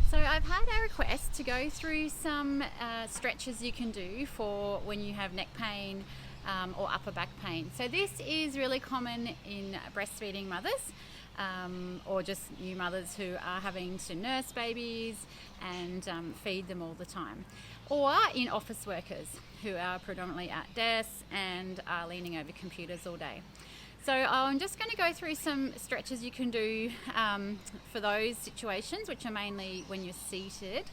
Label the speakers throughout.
Speaker 1: So I've had a request to go through some stretches you can do for when you have neck pain or upper back pain. So this is really common in breastfeeding mothers or just new mothers who are having to nurse babies and feed them all the time, or in office workers who are predominantly at desks and are leaning over computers all day. So I'm just going to go through some stretches you can do for those situations, which are mainly when you're seated.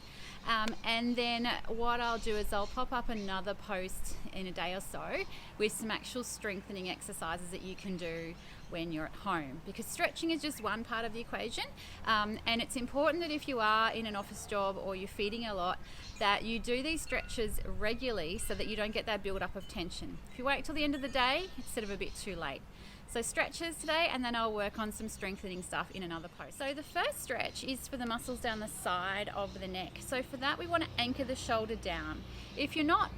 Speaker 1: And then what I'll do is I'll pop up another post in a day or so with some actual strengthening exercises that you can do when you're at home, because stretching is just one part of the equation, and it's important that if you are in an office job or you're feeding a lot, that you do these stretches regularly so that you don't get that build up of tension. If you wait till the end of the day, it's sort of a bit too late. So stretches today, and then I'll work on some strengthening stuff in another post. So the first stretch is for the muscles down the side of the neck. So for that, we want to anchor the shoulder down. If you're not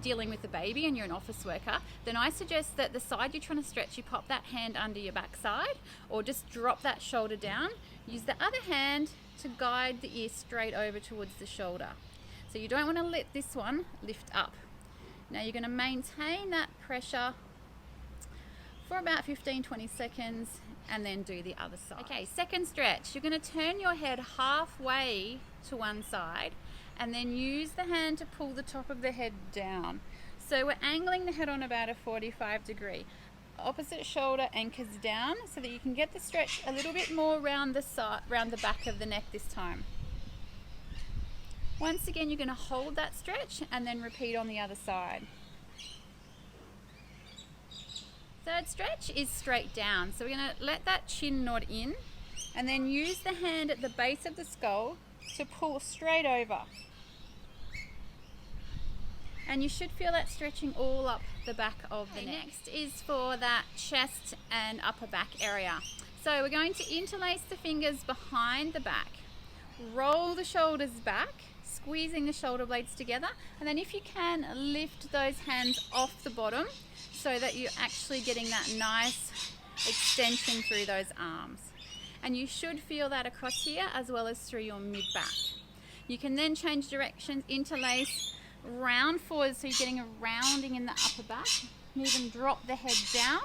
Speaker 1: dealing with the baby and you're an office worker, then I suggest that the side you're trying to stretch, you pop that hand under your backside, or just drop that shoulder down. Use the other hand to guide the ear straight over towards the shoulder. So you don't want to let this one lift up. Now you're going to maintain that pressure for about 15-20 seconds and then do the other side. Okay, second stretch, you're going to turn your head halfway to one side and then use the hand to pull the top of the head down. So we're angling the head on about a 45-degree. Opposite shoulder anchors down so that you can get the stretch a little bit more round the back of the neck this time. Once again, you're going to hold that stretch and then repeat on the other side. Third stretch is straight down. So we're going to let that chin nod in and then use the hand at the base of the skull to pull straight over. And you should feel that stretching all up the back of the neck. Next is for that chest and upper back area. So we're going to interlace the fingers behind the back. Roll the shoulders back, squeezing the shoulder blades together. And then if you can, lift those hands off the bottom so that you're actually getting that nice extension through those arms. And you should feel that across here as well as through your mid-back. You can then change directions, interlace, round forward so you're getting a rounding in the upper back. And even drop the head down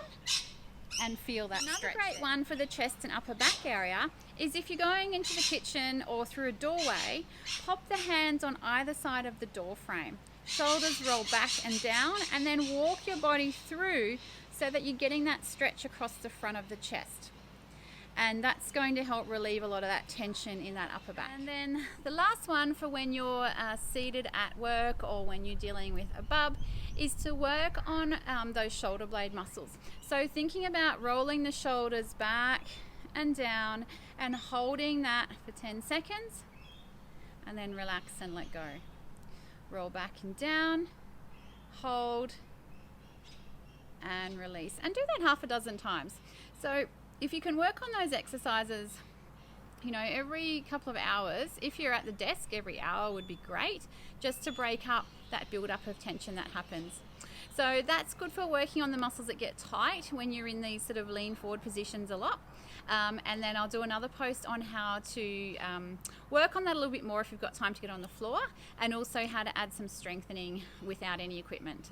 Speaker 1: and feel that stretch. Another great one for the chest and upper back area is if you're going into the kitchen or through a doorway, pop the hands on either side of the door frame. Shoulders roll back and down, and then walk your body through so that you're getting that stretch across the front of the chest. And that's going to help relieve a lot of that tension in that upper back. And then the last one for when you're seated at work or when you're dealing with a bub is to work on those shoulder blade muscles. So thinking about rolling the shoulders back and down and holding that for 10 seconds and then relax and let go. Roll back and down, hold, and release. And do that half a dozen times. So if you can work on those exercises, every couple of hours, if you're at the desk, every hour would be great, just to break up that build-up of tension that happens. So that's good for working on the muscles that get tight when you're in these sort of lean forward positions a lot. And then I'll do another post on how to work on that a little bit more if you've got time to get on the floor, and also how to add some strengthening without any equipment.